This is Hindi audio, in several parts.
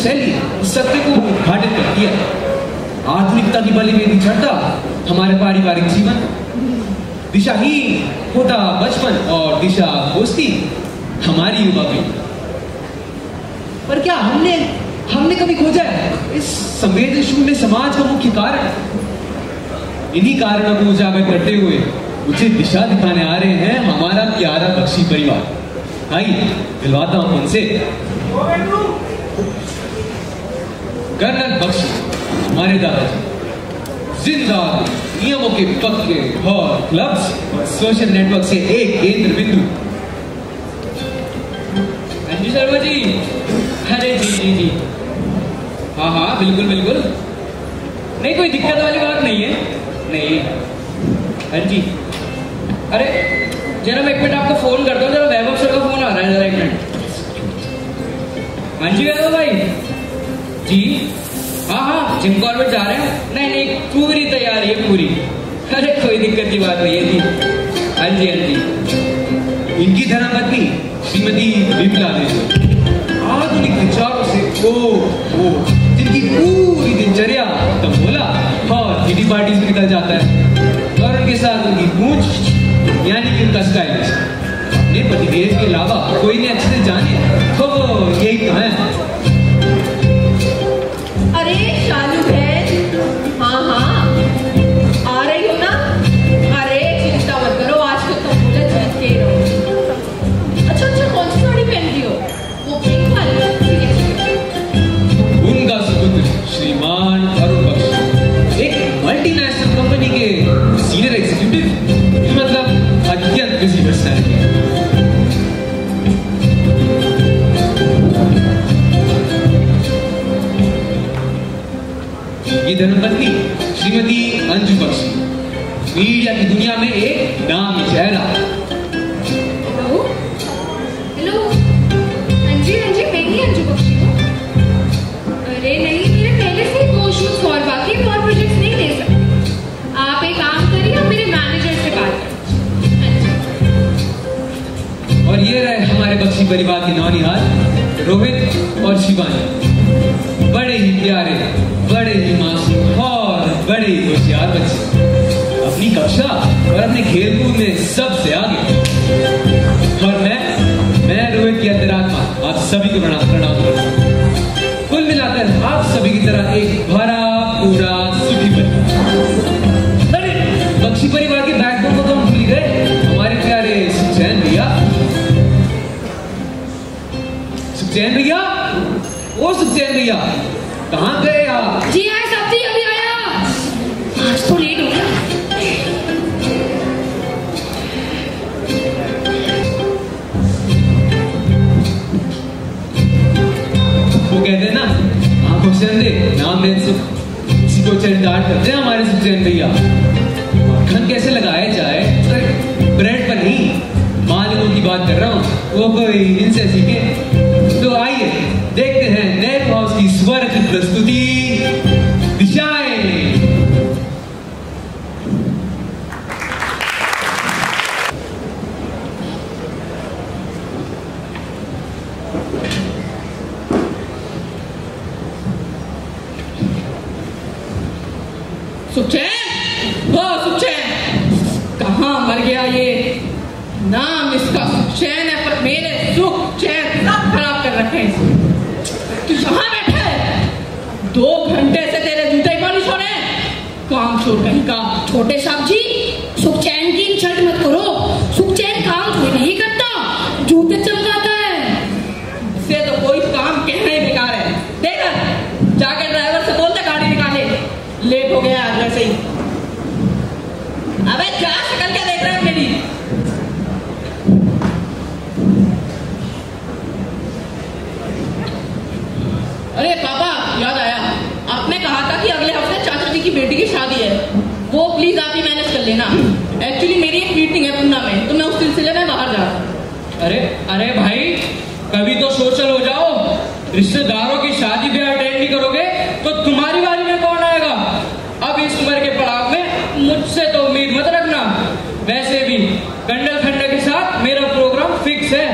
शैली उस सत्य को उद्घाटित करती है। आधुनिकता की बलि में चढ़ता हमारे पारिवारिक जीवन, दिशाहीन होता बचपन और दिशा खोजती हमारी युवा पीढ़ी। पर क्या हमने कभी खोजा है इस संवेदनशील समाज का मुख्य कारण? इन्हीं कारणों को उजागर करते हुए उचित दिशा दिखाने आ रहे हैं हमारा प्यारा बख्शी परिवार। आइए दिलवाता हूं उनसे कर्नल बख्शी, हमारे दादाजी, जिंदा नियमों के पक्के और क्लब्स और सोशल नेटवर्क से एक केंद्र बिंदु। हाँ जी शर्मा जी। अरे जी हाँ बिल्कुल बिल्कुल, नहीं कोई दिक्कत वाली बात नहीं है। नहीं हाँ जी, अरे जरा मैं एक मिनट आपको फोन करता हूँ, जरा वैभव सर का फोन आ रहा है, जरा एक मिनट। हाँ जी वैभव भाई जी। हाँ जिम कॉर्बेट जा रहे हैं? नहीं पूरी तैयारी है पूरी। अरे कोई दिक्कत की बात नहीं है जी। हाँ जी। इनकी धर्मपत्नी श्रीमती विमला देवी आधुनिक विचारों से जिनकी पूरी दिनचर्या तंबोला और किटी पार्टीज में निकल जाता है, और उनके साथ उनकी पूंछ यानी कि उनका स्टाइलिश अपने पतिदेव के अलावा कोई नहीं अच्छे से जाने तो वो यही कहा है। अरे शालू बहन, हाँ आ रही हो ना? अरे चिंता मत करो, आज तो तंबोला जीत के रहो। अच्छा कौन सी साड़ी पहन रही हो? वो पिंक वाली? उनका सुपुत्र श्रीमान अरुण बख्शी एक मल्टीनेशनल कंपनी के सीनियर एग्जीक्यूटिव, मतलब अत्यंत बिजी पर्सनैलिटी है। ये धर्मपत्नी श्रीमती अंजू बख्शी मीडिया की दुनिया में एक नामी चेहरा। हेलो हाँ जी मैं ही अंजू बख्शी हूँ। अरे नहीं, मेरे पहले से ही 2 शूट्स और बाकी और प्रोजेक्ट्स नहीं दे सकते। आप एक काम करिए, आप मेरे मैनेजर से बात करें। और ये रहे हमारे बख्शी परिवार के नौनिहाल रोहित और शिवानी, बड़े ही प्यारे, बड़े ही मासूम और बड़े ही होशियार बच्चे, अपनी कक्षा और अपने खेलकूद में सबसे आगे। और मैं रोहित की अंतरात्मा आप सभी को प्रणाम करता हूं। कुल मिलाकर आप सभी की तरह एक भरा पूरा सुखी परिवार। अरे बख्शी परिवार के बैकबोन को तो हम भूल गए, हमारे प्यारे सुखचैन भैया। सुखचैन भैया, ओ सुखचैन भैया, कहाँ गए आप? जी आए साहब जी, अभी आया। आज तो लेट हो गया। वो कहते हैं ना, आंखों से अंधे नाम लेने से किसी को चरितार्थ करते हैं हमारे सुखचैन भैया। मक्खन कैसे लगाया जाए, ब्रेड पर नहीं, मालिकों की बात कर रहा हूँ, वो कोई इनसे सीखे। तो आइए देखते हैं नेप हाउस की स्वरचित प्रस्तुति दिशाएं। सुखचैन, वो सुखचैन कहाँ मर गया? ये नाम इसका सुखचैन है, पर मेरे सुख चैन सब खराब कर रखे हैं। तू यहाँ बैठा है, 2 घंटे से तेरे जूते ही पॉलिश हो रहे हैं। काम छोड़ कहीं का। छोटे साहब जी, सुखचैन की इंसल्ट मत करो। सुखचैन काम कोई नहीं करता, जूते चमकाता है। इससे तो कोई काम कहना ही बेकार है। देख जाके ड्राइवर से बोलते गाड़ी निकाले, लेट हो गया आज वैसे ही। अबे क्या शक्ल क्या देख रहा है मेरी? अरे पापा, याद आया, आपने कहा था कि अगले हफ्ते चाचा जी की बेटी की शादी है, वो प्लीज आप ही मैनेज कर लेना। एक्चुअली मेरी एक मीटिंग है पूना में, तो मैं उस सिलसिले में बाहर जा रहा हूँ। अरे भाई, कभी तो सोशल हो जाओ। रिश्तेदारों की शादी ब्याह अटेंड नहीं करोगे तो तुम्हारी बारी में कौन आएगा? अब इस उम्र के पड़ाव में मुझसे तो उम्मीद मत रखना। वैसे भी कंडल खंडे के साथ मेरा प्रोग्राम फिक्स है,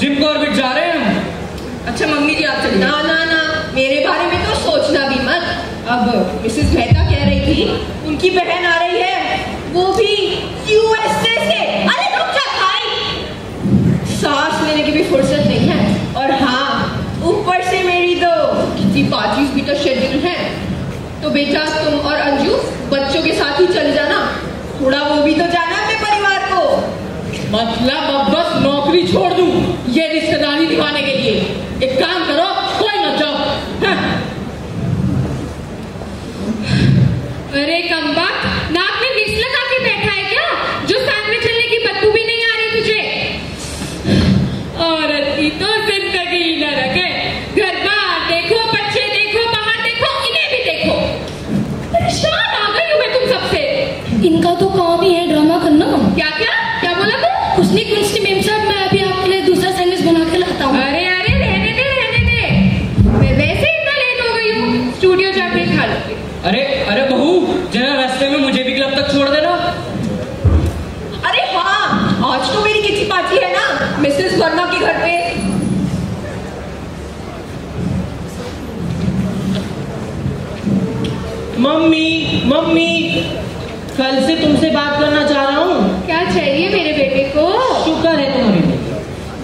जिम कॉर्बेट जा रहे हैं हम। अच्छा मम्मी जी आप चलिए। ना मेरे बारे में तो सोचना भी मत। अब मिसेस मेहता कह रही थी उनकी बहन आ रही है, वो भी यूएसए से। अरे रुक जा भाई, सांस लेने की भी फुर्सत नहीं है। और हाँ, ऊपर से मेरी तो कितनी पार्टीज भी तो शेड्यूल है। तो बेटा तुम और अंजू बच्चों के साथ ही चले जाना, थोड़ा वो भी तो जाना अपने परिवार को। मतलब अब बस नौकरी छोड़ दूं ये रिश्तेदारी दिखाने के लिए? एक काम करो, कोई मत जाओ। हाँ। अरे कमबख्त, नाक में विक्स लगा के बैठा है क्या, जो सैंडविच चलने की बदबू भी नहीं आ रही तुझे? औरत की तो जिंदगी न रखे, घर बाहर देखो, बच्चे देखो, बाहर देखो, इन्हें भी देखो। परेशान आ गई हूँ मैं तुम सबसे। इनका तो काम ही है ड्रामा करना। क्या क्या क्या बोला तू? कुछ नहीं कुछ नहीं मेम साहब, मैं अभी आपके लिए दूसरा सैंडविच बना के लाता हूँ। अरे अरे रहने दे रहने दे, मैं वैसे इतना लेट हो गई हूँ, स्टूडियो जाके खा लूंगी। अरे अरे बहू, जरा रास्ते में मुझे भी क्लब तक छोड़ देना। अरे हाँ, आज तो मेरी किटी पार्टी है ना मिसेस वर्मा के घर पे। मम्मी मम्मी, कल से तुमसे बात करना चाह रहा हूँ। क्या चाहिए मेरे बेटे को? शुक्र है तुम्हारी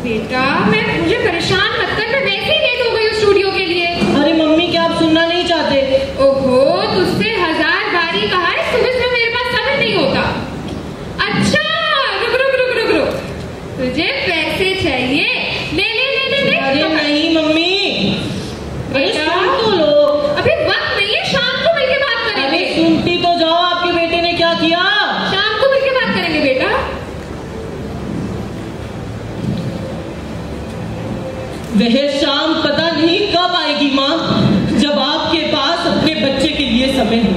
बेटा मुझे परेशान मत कर, मैं वैसे ही लेट हो गई हूँ स्टूडियो के लिए। अरे मम्मी, क्या आप सुनना नहीं चाहते? ओहो, तुझसे 1000 बारी कहा है, सुबह सुबह मेरे पास समय नहीं होता। अच्छा रुक रुक रुक रुक रुक, तुझे पैसे चाहिए? ले ले ले ले ले। अरे नहीं मम्मी, अरे बेटा, सुन तो लो। अभी वक्त नहीं है, शाम को मिलके बात अरे करेंगे। सुनती तो जाओ, आपके बेटे ने क्या किया। शाम को मिलके बात करेंगे बेटा। वह शाम पता नहीं कब आएगी माँ, जब आपके पास अपने बच्चे के लिए समय हो।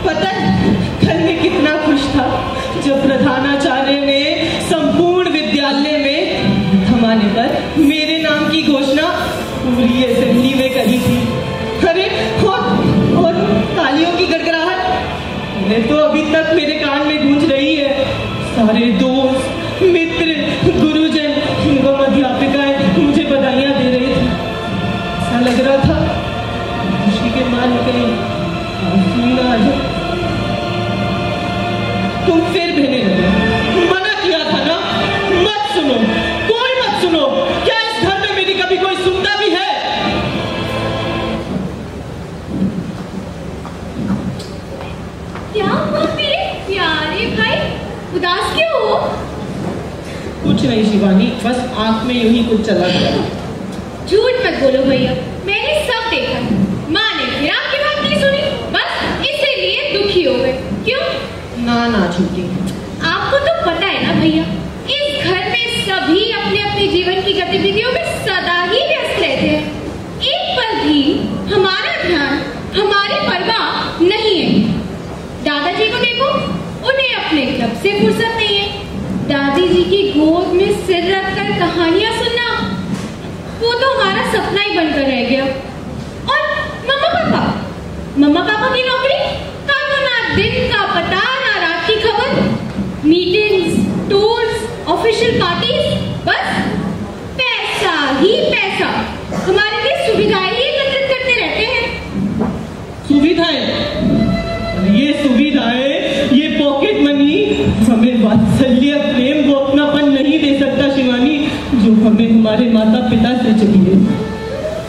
पता है कल मैं कितना खुश था जब प्रधानाचार्य ने संपूर्ण विद्यालय में थमाने पर मेरे नाम की घोषणा पूरी असेंबली में करी थी। अरे और तालियों की गड़गड़ाहट मैं तो अभी तक मेरे कान में गूंज रही है। सारे दोस्त, मित्र, गुरुजन एवं अध्यापिकाएं मुझे बधाइयां दे रहे थे। ऐसा लग रहा था खुशी के मान कहीं आंसू ना आ जाए। तुम फिर बहने लगे, मना किया था ना, मत सुनो, कोई मत सुनो। क्या इस घर में मेरी कभी कोई सुनता भी है? क्या हुआ मेरे प्यारे भाई, उदास क्यों हो? कुछ नहीं शिवानी, बस आंख में यूं ही कुछ चला गया। झूठ मत बोलो भैया, मैंने सब देखा। माँ ने फिर आपकी बात नहीं सुनी, बस इसीलिए दुखी हो गए। क्यों? ना छूटी। आपको तो पता है ना भैया, इस घर में सभी अपने अपने जीवन की गतिविधियों में सदा ही व्यस्त रहते हैं। एक पल भी हमारा ध्यान, हमारी परवाह नहीं है। दादाजी को देखो, उन्हें अपने क्लब से फुर्सत नहीं है। दादी जी की गोद में सिर रखकर कहानियां सुनना, वो तो हमारा सपना ही बनकर रह गया। और मम्मा पापा की नौकरी, कब ना दिन का पता ना रात की खबर, मीटिंग्स, टूर्स, ऑफिशियल पार्टीज, बस पैसा ही पैसा। हमारे लिए सुविधाएं ही एकत्रित करते रहते हैं। सुविधाएं, ये सुविधाएं, ये पॉकेट मनी हमें वात्सल्य, प्रेम, वो अपनापन नहीं दे सकता शिवानी, जो हमें हमारे माता पिता से चाहिए।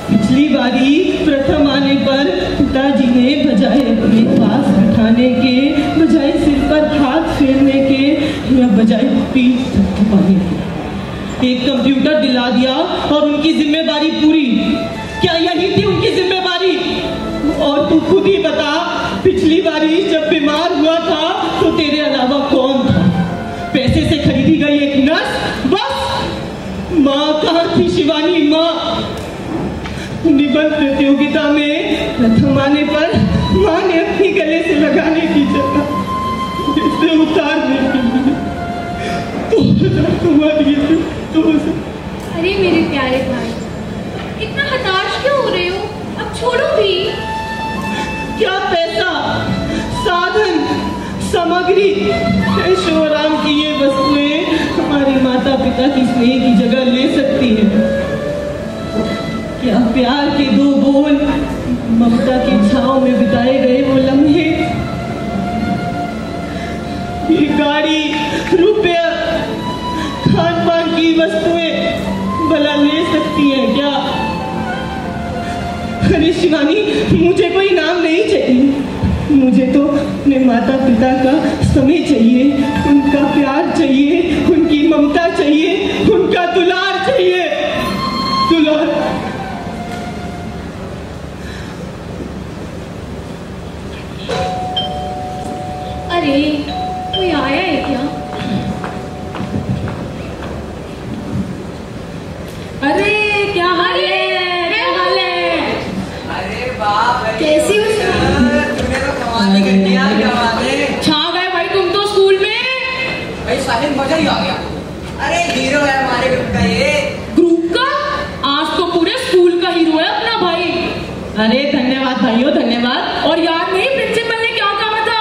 पिछली बारी प्रथम आने पर पिताजी ने बजाय अपने पास बैठाने के, बजाय सिर पर हाथ फेरने के, या बजाय पीठ थपथपाने के, एक कंप्यूटर दिला दिया और उनकी जिम्मेदारी पूरी। क्या यही थी उनकी जिम्मेदारी? और तू खुद ही बता, पिछली बारी जब बीमार हुआ था तो तेरे अलावा कौन था? पैसे से खरीदी गई एक नर्स, बस। माँ कहाँ थी शिवानी? माँ निबंध प्रतियोगिता में प्रथम आने पर माँ ने अपनी गले से लगाने की जगह इसे उतारने के लिए तो अरे मेरे प्यारे भाई, इतना हताश क्यों हो रहे हो? अब छोड़ो भी। क्या पैसा, साधन, सामग्री, ऐशो आराम की ये वस्तुएं हमारी माता पिता की स्नेह की जगह ले सकती है? क्या प्यार के दो भला ले सकती हैं क्या? अरे शिवानी, मुझे कोई नाम नहीं चाहिए, मुझे तो अपने माता पिता का समय चाहिए, उनका प्यार चाहिए, उनकी ममता चाहिए, उनका दुलार चाहिए, दुलार। अरे कोई आया है क्या? अरे क्या हाल है? क्या हाल है? अरे बाप रे, कैसी हो? तुम्हें तो कमाल ही कर दिया, क्या बात है? छा गए भाई तुम तो स्कूल में। भाई साहिल मजा ही आ गया। अरे हीरो है हमारे ग्रुप का ये। ग्रुप का? आज तो पूरे स्कूल का हीरो है अपना भाई। अरे धन्यवाद भाइयों, धन्यवाद। और याद नहीं प्रिंसिपल ने क्या कहा था?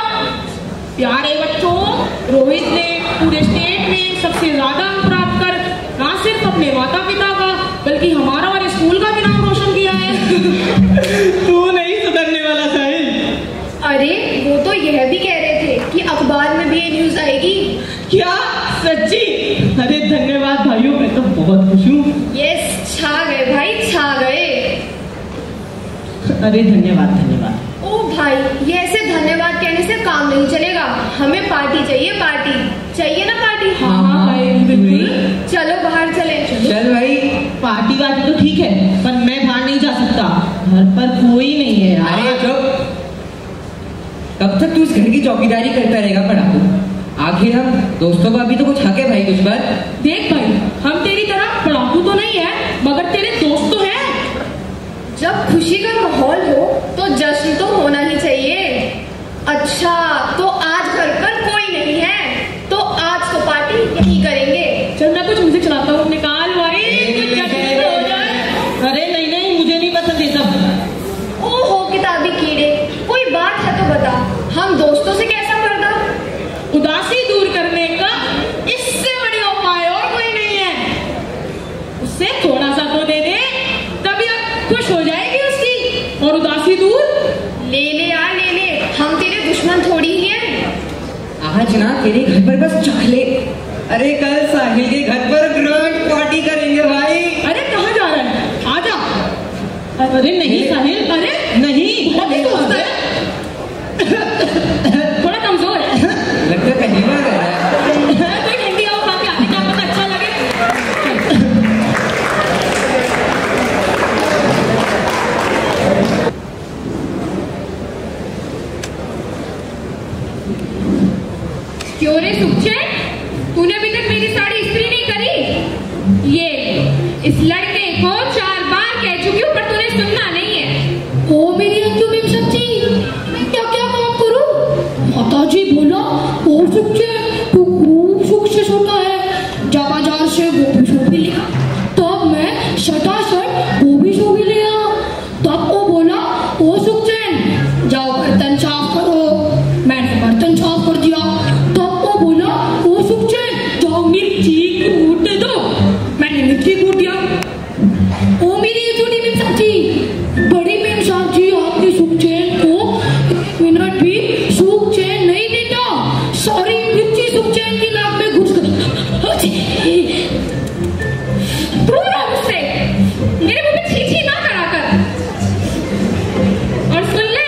प्यारे बच्चों, रोहित ने पूरे स्टेट में सबसे ज्यादा अंक प्राप्त कर ना सिर्फ अपने माता पिता का बल्कि हमारा और स्कूल का भी नाम रोशन किया है। तू नहीं सुधरने वाला साहिल। अरे वो तो यह भी कह रहे थे कि अखबार में भी ये न्यूज आएगी। क्या सच्ची? अरे धन्यवाद भाइयों, मैं तो बहुत खुश हूँ। यस, छा गए भाई, छा गए। अरे धन्यवाद धन्यवाद। ओ भाई, ये ऐसे धन्यवाद कहने से काम नहीं चलेगा, हमें पार्टी चाहिए, पार्टी चाहिए ना, पार्टी। हाँ भाई बिल्कुल। चलो बाहर चले। चल भाई। पार्टी वार्टी तो ठीक है, पर मैं बाहर नहीं जा सकता, घर पर कोई नहीं है यार। अरे चुप, कब तक तू इस घर की चौकीदारी करता रहेगा पढ़ाकू? आखिर हम दोस्तों का भी तो कुछ हक है भाई तुझ पर। देख भाई, हम तेरी तरह पढ़ाकू तो नहीं है, मगर तेरे दोस्त तो हैं। जब खुशी का माहौल हो तो जश्न तो होना ही चाहिए। अच्छा, तो आज घर पर कोई नहीं है, तो आज तो पार्टी यही करेंगे। चल मैं कुछ म्यूजिक चलाता हूँ। निकाल भाई, कुछ जश्न तो हो जाए। अरे नहीं नहीं, मुझे नहीं पसंद ये सब। ओहो किताबी कीड़े, कोई बात है तो बता, हम दोस्तों से कैसा पर्दा? उदासी दूर करने का इससे बड़ी उपाय और कोई नहीं है। उससे थोड़ा सा तो दे दे, तबीयत खुश हो जाएगी उसकी और उदासी दूर। ले ले यार, ले ले, हम तेरे दुश्मन थोड़ी ही हैं। आज ना तेरे घर पर बस चाले। अरे कल साहिल के घर पर ग्रैंड पार्टी करेंगे भाई। अरे कहाँ जा रहा है? आजा। अरे नहीं साहिल, अरे नहीं। बहुत ही दोस्त है, थोड़ा कमजोर है। लगता है पहली बार आ रहा है। कोई ठंडी हवा खा के आते, क्या पता अच्छा लगे। क्यों रे सुखचे, तूने अभी तक मेरी साड़ी इस्त्री नहीं करी? ये इस लड़के को 4 बार कह चुकी हूँ, पर तूने सुनना नहीं है। ओ मेरी अंजू मेम सच्ची, मैं क्या क्या काम करूं? माताजी बोला ओ सुख से तू खूब सुख से सोता है, जा बाजार से गोभी शोभी लिया। तब मैं शटाशट गोभी शोभी लिया। तब वो बोला ओ सुख से जाओ बर्तन साफ करो। मैंने बर्तन साफ कर दिया। तब वो बोला ओ सुख से जाओ मिर्ची कूट दो। मैंने मिर्ची कूट दिया। ओ मेरी छोटी मेम सच्ची, बड़ी मेम साहब जी आपके सुखचैन को 1 मिनट भी सुखचैन नहीं देता। सारी मिर्ची सुखचैन की नाक में घुस गई। दूर रहो मुझसे, मेरे मुंह में छी छी ना करा कर। और सुन ले,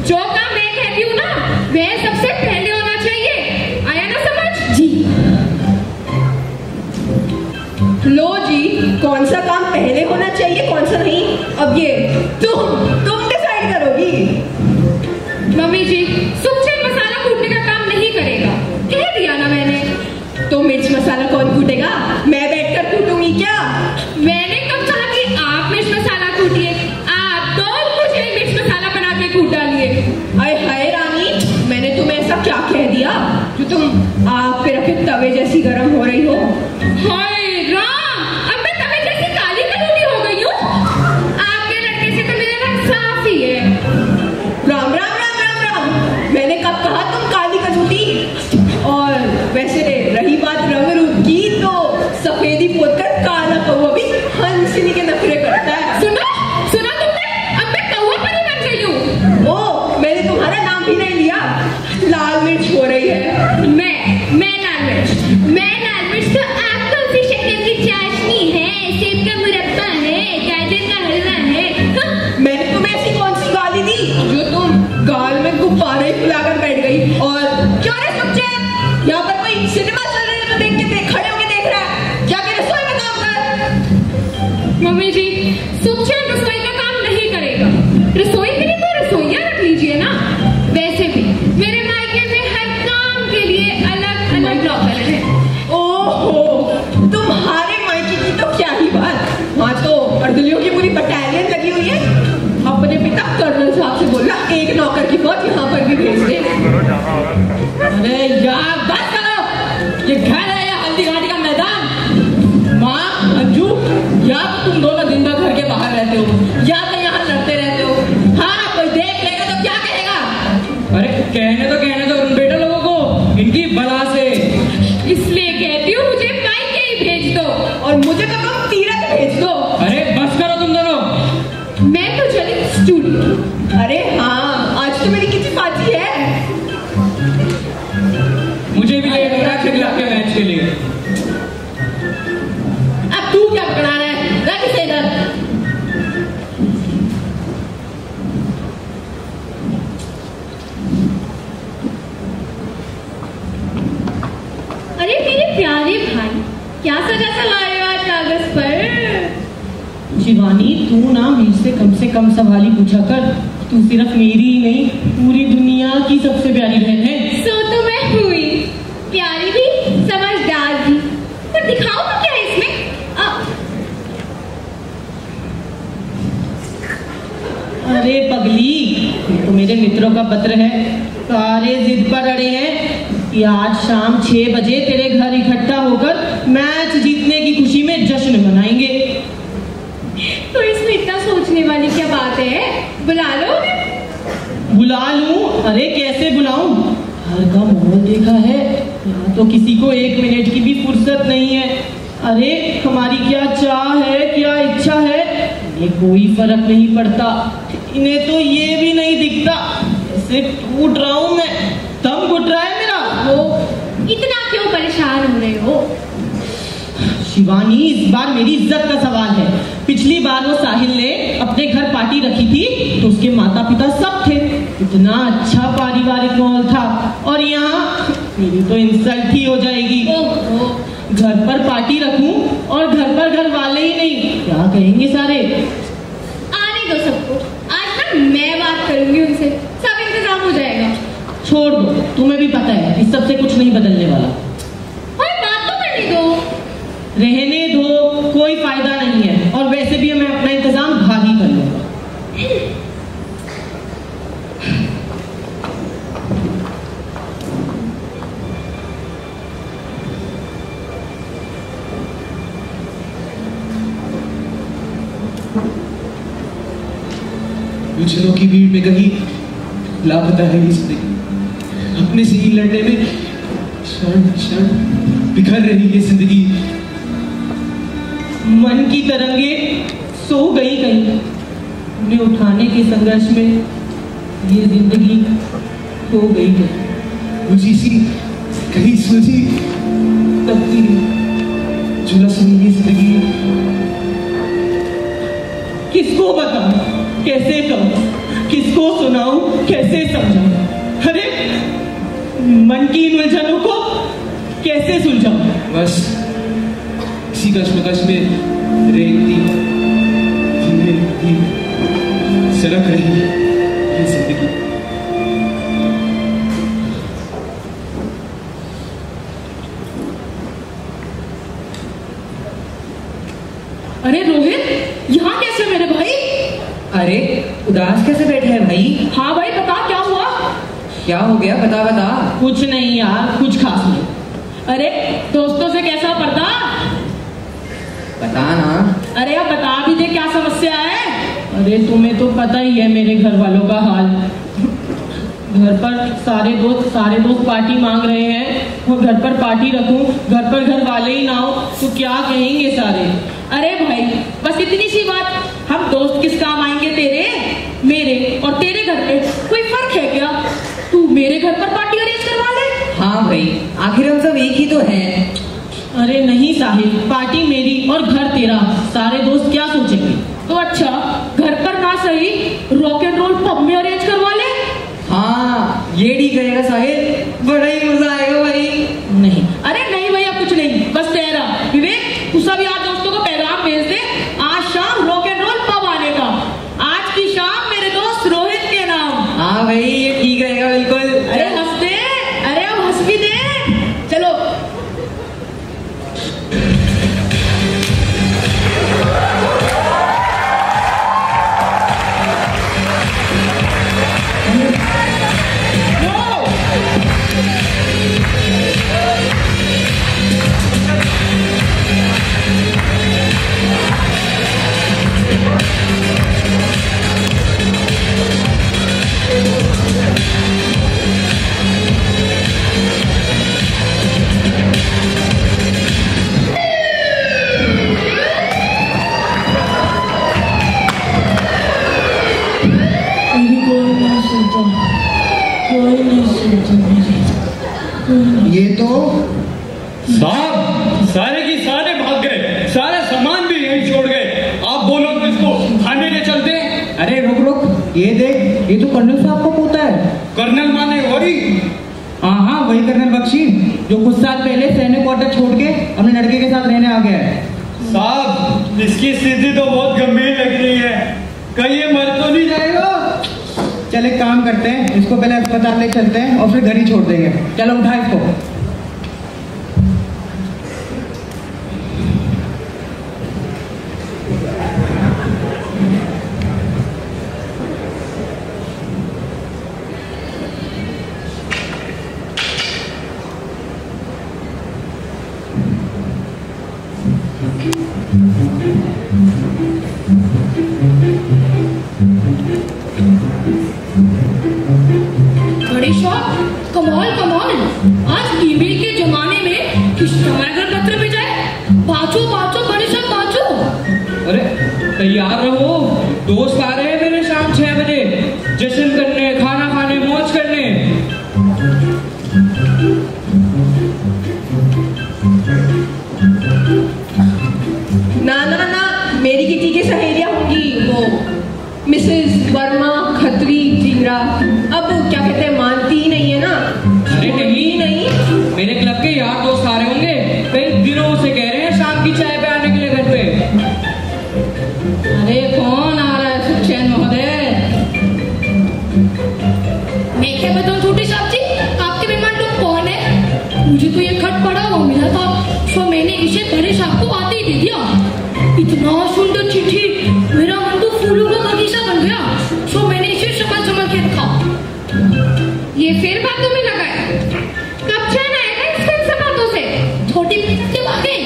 जो काम मैं कहती हूँ ना, वह सबसे पहले होना चाहिए। आया ना समझ? जी लो जी, कौन सा काम पहले होना चाहिए कौन सा नहीं, अब ये तुम डिसाइड करोगी। मम्मी जी, सुखचैन मसाला कूटने का काम नहीं करेगा, कह दिया ना मैंने। तो मिर्च मसाला कौन कूटेगा? मैं बैठकर कूटूंगी क्या? मैंने कब कहा कि आप मिर्च मसाला कूटिए? आप तो मुझे मिर्च मसाला बना के कूट डालिए। अरे हाय रानी, मैंने तुम्हें ऐसा क्या कह दिया जो तुम आग पे रखे तवे जैसी गर्म हो रही हो? हाय राम, अब मैं तवे जैसी काली कलूटी हो गई हूँ। आपके लड़के से तो मेरा रंग साफ ही है। राम राम राम राम राम, मैंने कब कहा तुम काली कजूटी? और वैसे रही बात रंग रूप की, तो सफेदी पोतकर काला कौवा भी हंसनी के नखरे करता है। सुना तुमने? अब मैं कौवा परी बन गई हूँ। ओ, मैंने तुम्हारा नाम भी नहीं लिया। लाल मिर्च हो रही है। मैं लाल मिर्च तो आपको उसी शक्कर की चाशनी है, ऐसे मम्मी जी, सुखचैन रसोई का काम नहीं करेगा। रसोई के लिए तो रसोइया रख लीजिए ना। वैसे भी मेरे मायके में हर काम के लिए अलग अलग नौकर है। ओहो, तुम्हारे मायके की तो क्या ही बात, वहाँ तो अर्दलियों की पूरी बटालियन लगी हुई है। अपने पिता कर्नल साहब से बोलना एक नौकर की फौज यहाँ पर भी भेज दे। अरे यार बस करो, ये घर है या हल्दी घाटी का मैदान? माँ, अंजू, या तो तुम दोनों दिन भर घर के बाहर रहते हो या तो यहाँ लड़ते रहते हो। हाँ, कोई देख लेगा तो क्या कहेगा? अरे कहने तो उन बेटा लोगों को इनकी बला से। इसलिए कहती हूँ मुझे मायके ही भेज दो। और मुझे तो तुम तीरथ भेज दो। अरे बस करो तुम दोनों। मैं तो चली स्टूडियो। अरे हाँ, आज तो मेरी किसी पार्टी है। मुझे भी ले जाना खिला के मैच के लिए। अब तू क्या पकड़ा रहा है? रख इसे इधर। अरे मेरे प्यारे भाई, क्या सजा सा लाए हो आज कागज पर? शिवानी, तू ना मुझसे कम से कम सवाल ही पूछा कर। तू सिर्फ मेरी ही नहीं, पूरी दुनिया की सबसे प्यारी बहन है। सो तो मैं हुई प्यारी भी, समझदार भी। पर दिखाओ तो क्या इसमें? अरे पगली, ये तो मेरे मित्रों का पत्र है। सारे जिद पर अड़े हैं कि आज शाम 6 बजे तेरे घर इकट्ठा होकर मैच जीतने की खुशी में जश्न मनाएंगे। तो इसमें इतना सोचने वाली क्या बात है? बुला लो। बुला लूं? अरे कैसे बुलाऊं? घर का माहौल देखा है, यहाँ तो किसी को 1 मिनट की भी फुर्सत नहीं है। अरे हमारी क्या चाह है, क्या इच्छा है, इन्हें कोई फर्क नहीं पड़ता। इन्हें तो ये भी नहीं दिखता ऐसे टूट रहा हूं मैं, दम घुट रहा है मेरा। वो इतना क्यों परेशान हो रहे हो? शिवानी, इस बार मेरी इज्जत का सवाल है। पिछली बार वो साहिल ने अपने घर पार्टी रखी थी तो उसके माता पिता सब थे, इतना अच्छा पारिवारिक माहौल था, और यहाँ मेरी तो इंसल्ट ही हो जाएगी। घर पर पार्टी रखूं और घर पर घर वाले ही नहीं, क्या कहेंगे सारे? आने दो सबको, आज ना मैं बात करूंगी उनसे, सब इंतजाम हो जाएगा। छोड़ दो, तुम्हें भी पता है इस सब से कुछ नहीं बदलने वाला। और बात तो करने दो। रहने दो, कोई फायदा नहीं है, और वैसे भी मैं अपना इंतजाम बाहर ही कर लूंगा। उलझनों की भीड़ में कहीं लापता है ये जिंदगी। अपने से ही लड़ने में क्षण क्षण बिखर रही है जिंदगी। मन की तरंगे सो गई कहीं, उन्हें उठाने के संघर्ष में ये जिंदगी खो गई है। मुझी सी कहीं सुलझी तबती झुलस रही है जिंदगी। किसको बताऊं, कैसे कहूं, किसको सुनाऊं, कैसे समझाऊं? अरे मन की इन उलझनों को कैसे सुलझाऊं? बस इसी कश्मकश में रेंगती धीमे सड़क रही है ये जिंदगी। अरे रोहित, यहाँ कैसे मेरे भाई? अरे उदास कैसे बैठे हैं भाई? हाँ भाई, बता क्या हुआ? क्या हो गया, बता बता। कुछ नहीं यार, कुछ खास नहीं। अरे दोस्तों से कैसा पर्दा? बता ना। अरे अब बता भी दे, क्या समस्या है? अरे तुम्हें तो पता ही है मेरे घर वालों का हाल। घर पर सारे दोस्त पार्टी मांग रहे हैं, वो घर पर पार्टी रखूं, घर पर घर वाले ही ना हो तो क्या कहेंगे सारे? अरे भाई, बस इतनी सी बात, हम दोस्त किस काम आएंगे तेरे, मेरे और तेरे घर पे कोई फर्क है क्या? तू मेरे घर पर पार्टी अरेंज करवा ले। हाँ भाई, आखिर हम सब एक ही तो हैं। अरे नहीं साहिल, पार्टी मेरी और घर तेरा, सारे दोस्त क्या सोचेंगे? तो अच्छा, घर पर ना सही रॉक एंड रोल पब में अरेंज करवा ले। हाँ ये ठीक रहेगा साहिल, बड़ा ही मजा आएगा भाई। नहीं। अरे नहीं भैया, कुछ नहीं, बस तेरा विवेक, तू सब यार दोस्तों को पैगाम भेज दे, आज ये तो साहब सारे की सारे भाग गए, सारा सामान भी यहीं छोड़ गए। आप बोलो किसको थाने ले चलते हैं? अरे रुक रुक, ये देख, ये तो कर्नल साहब का पोता है। कर्नल माने वही? हाँ, वही कर्नल बख्शी जो कुछ साल पहले सैनिक क्वार्टर छोड़ के अपने लड़के के साथ रहने आ गया है। साहब इसकी स्थिति तो बहुत गंभीर लग रही है, कहीं ये मर तो नहीं जाएगा? चल एक काम करते हैं, इसको पहले अस्पताल ले चलते हैं और फिर घर ही छोड़ देंगे। चलो उठा इसको। बड़ी शौक, कमाल कमाल। आज ईमेल के जमाने में किस समय घर पत्र भेजा है। बाँचो बाँचो बड़ी शौक बाँचो। अरे तैयार रहो, दोस्त आ रहे हैं मेरे शाम 6 बजे जश्न करने, खाना खाने, मौज करने। ना मेरी किटी की सहेलियां होंगी, वो मिसेस वर्मा, खत्री, जिंगरा। अब क्या कहते हैं, मानती ही नहीं है ना। अरे नहीं, मेरे क्लब के यार दोस्त आ रहे होंगे, कई दिनों से कह रहे हैं शाम की चाय पे आने के लिए घर पे। अरे कौन आ रहा है सुखचैन महोदय? मैं क्या बताऊं छोटी साहब जी, आपके मेहमान लोग कौन है? मुझे तो ये खत पड़ा हुआ मिला था, तो मैंने इसे बड़े साहब को आते ही दे दिया। इतना सुंदर चिट्ठी, मेरा मन तो फूलों का बगीचा बन गया। तो मैंने इसे संभाल के रखा। ये फिर बातों में लगा है? कब चैन आएगा इसके बातों से? छोटी से बातें,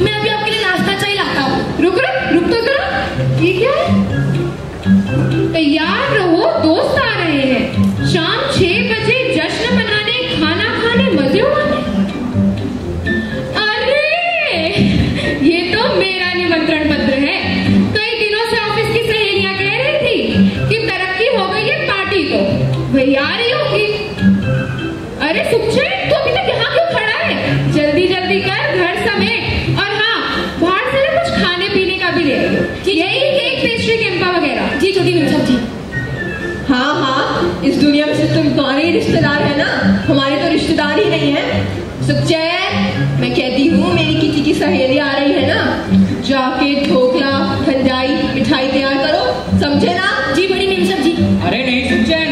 मैं अभी आपके लिए नाश्ता चाहिए लाता हूँ। रुक तो जरा, ये क्या है? तैयार रहो, दोस्त आ रहे हैं। शाम 6 बजे जश्न मनाने, खाना खाने, मजे उड़ाने। अरे ये तो मेरा निमंत्रण पत्र है। कई दिनों से ऑफिस की सहेलियां कह रही थी कि तरक्की हो गई है, पार्टी तो वही आ रही होगी। अरे सुखचैन, तू अभी तक यहाँ क्यों खड़ा है? जल्दी जल्दी कर, घर समेट। और हाँ, बाहर से ना कुछ खाने पीने का भी ले लो, यही केक, पेस्ट्री, कैंपा वगैरह। जी छोटी मेम जी। हाँ, इस दुनिया में सिर्फ तुम तुम्हारे ही रिश्तेदार है ना, हमारे तो रिश्तेदार ही नहीं है। सुखचैन, मैं कहती हूँ मेरी किटी की सहेली आ रही है ना, जाके ढोकला, ठंडाई, मिठाई तैयार करो, समझे ना? जी बड़ी मेम साहब जी। अरे नहीं सुखचैन,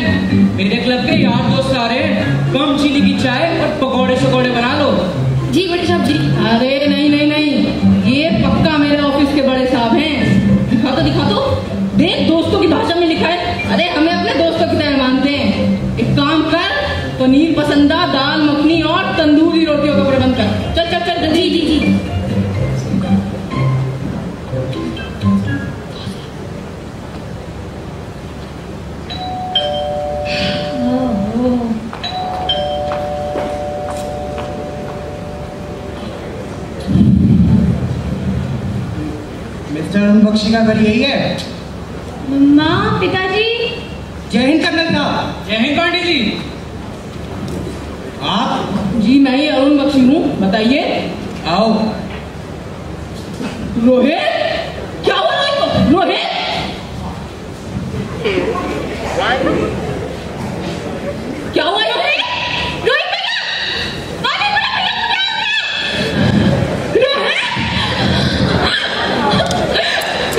मेरे क्लब के यार दोस्त आ रहे हैं, कम चीनी की चाय और पकौड़े शकौड़े बना लो। जी बड़ी साहब जी। अरे नहीं, ये पक्का मेरे ऑफिस के बड़े साहब हैं। दिखा तो देख, दोस्तों की भाषा में लिखा है। अरे हमें अपने दोस्तों की तरह मानते हैं। एक काम कर, पनीर पसंदा, दाल मखनी और तंदूरी रोटियों का प्रबंध कर। चल चल चल जल्दी। जी। मिस्टर अरुण बख्शी का घर यही है? माँ, पिताजी। जय हिंद कर्नल साहब। जय हिंद पांडे जी। आप? जी मैं ही अरुण बख्शी हूँ, बताइए। आओ। रोहित, क्या हुआ रोहित? रोहित क्या हुआ? रोहित भैया,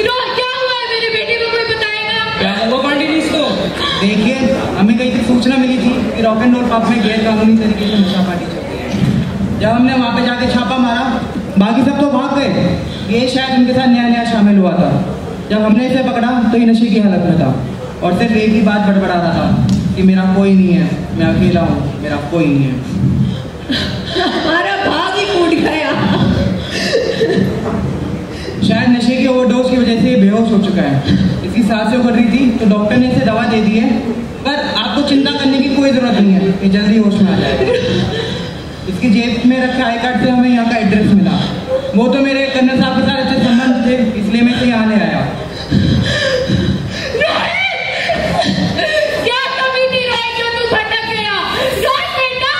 रोहित क्या हुआ है मेरे बेटे को? कोई बताएगा? क्या हुआ पांडे जी इसको? देखिए, हमें कहीं से सूचना मिली थी कि रॉक एंड रोल पब में गैर कानूनी तरीके से नशा पार्टी चल रही है। जब हमने वहाँ पे जाके छापा मारा, बाकी सब तो भाग गए, ये शायद उनके साथ नया शामिल हुआ था। जब हमने इसे पकड़ा तो ये नशे की हालत में था और सिर्फ एक ही बात बड़बड़ा रहा था कि मेरा कोई नहीं है, मैं अकेला हूँ, मेरा कोई नहीं है। हमारा भाग ही फूट गया। शायद नशे के ओवरडोज की वजह से बेहोश हो चुका है। इसकी सांसें उखड़ रही थी तो डॉक्टर ने इसे दवा दे दी है, पर आपको चिंता करने की कोई जरूरत नहीं है, ये जल्दी होश में आ जाएगा। इसकी जेब में रखे आई कार्ड से हमें यहाँ का एड्रेस मिला। वो तो मेरे कर्नल साहब के साथ अच्छे संबंध थे, इसलिए मैं इसे यहाँ ले आया। क्या कमी थी रोहित जो तू भटक गया? रोहित बेटा,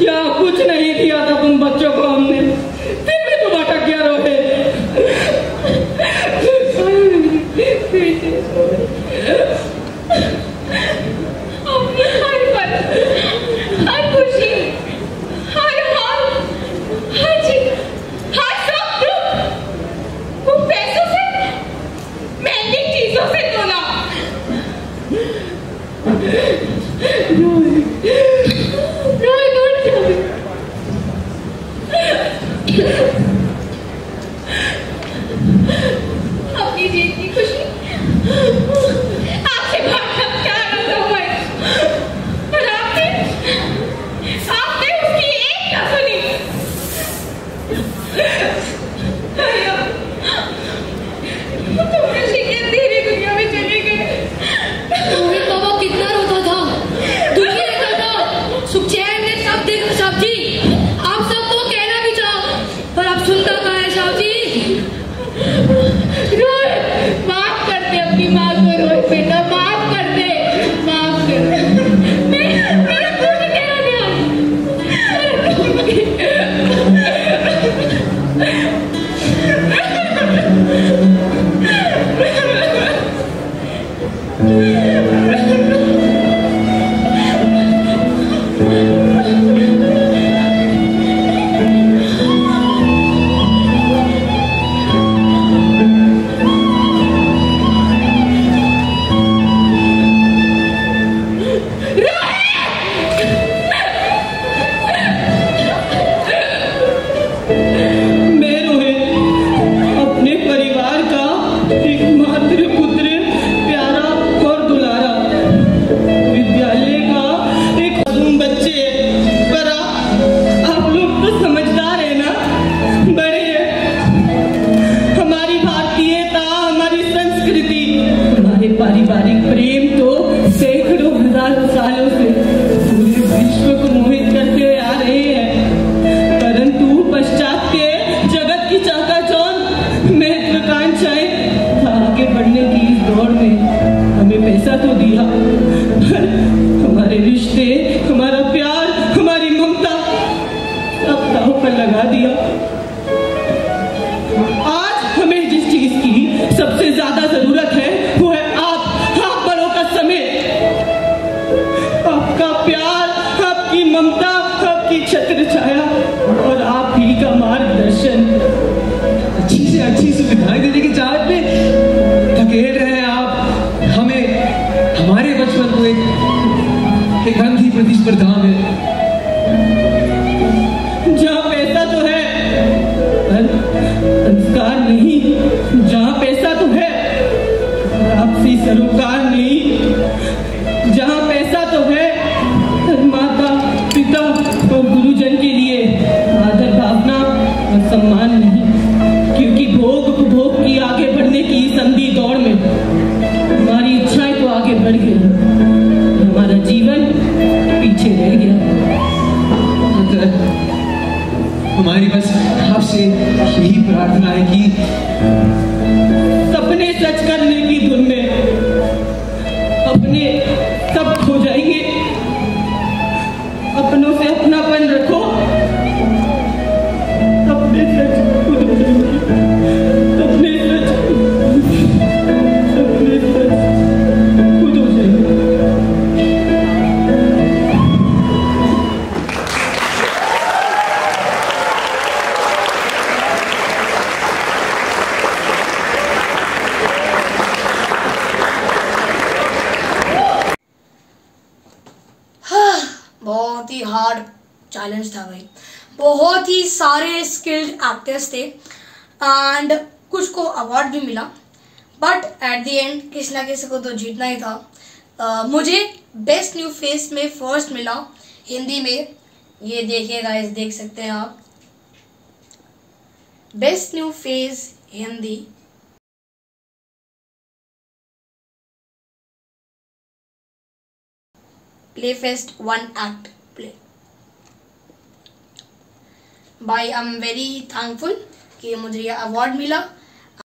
क्या कुछ नहीं किया था तुम बच्चों को हमने, फिर भी तुम अटक गया रोहित। अपनी हर पल, हर खुशी, हर हाल, हर चीज, हर सब वो पैसों से, महंगी चीजों से तोला। रोहित उठ जाओ। अपनी जीत की खुशी आपसे भागना क्या रहा भाई, पर आपने उसकी एक ना सुनी। तुम खुशी के अंधेरी दुनिया में चले गए। रोहित बाबा कितना रोता था, दुखी रहता था। सुखचैन ने सब देखा साहब जी, आप सबको कहना भी चाहो, पर आप सुनता कहाँ है साहब जी। रोहित माफ कर दे अपनी माँ को, रोहित बेटा माफ कर दे, माफ कर दे। मेरा कुछ कहना पारिवारिक प्रेम तो सैकड़ों हजारों सालों से पूरे विश्व को मोहित करते आ रहे हैं, परंतु पश्चात के जगत की चाकाचौंध महत्वाकांक्षाएं आगे बढ़ने की इस दौड़ में हमें पैसा तो दिया, पर हमारे रिश्ते, हमारा प्यार, हमारी ममता सब दांव पर लगा दिया। आज हमें जिस चीज की सबसे ज्यादा जरूरत है वो है आप बड़ों का समय, आपका प्यार, आपकी ममता, आपकी छत्र छाया और आप ही का मार्गदर्शन। अच्छी से अच्छी सुविधाएं देने की चाहत में धकेल रहे हैं आप हमें हमारे बचपन को एक अंधी प्रतिस्पर्धा में। जहाँ पैसा तो है पर संस्कार नहीं, जहाँ पैसा तो है आपसी सरोकार नहीं, जहाँ पैसा तो है पर माता पिता और गुरुजन के लिए आदर भावना और सम्मान नहीं, क्योंकि भोग उपभोग की आगे बढ़ने की संधि दौड़ में हमारी इच्छाएं तो आगे बढ़ गई, हमारा जीवन पीछे रह गया। हमारी बस आपसे यही प्रार्थना है कि सपने सच करने की धुन में अपने सब खो जाएंगे, अपनों से अपनापन रखो, अपने सच खुद हो जाएंगे, अपने सच खुद हो जाएंगे। बहुत ही हार्ड चैलेंज था भाई, बहुत ही सारे स्किल्ड एक्टर्स थे एंड कुछ को अवार्ड भी मिला, बट एट द एंड किसी ना किसी को तो जीतना ही था। मुझे बेस्ट न्यू फेस में फर्स्ट मिला हिंदी में, ये देखिए गाइस, देख सकते हैं आप, best new face Hindi. Play fest 1 act play by, I am very thankful कि मुझे यह अवार्ड मिला।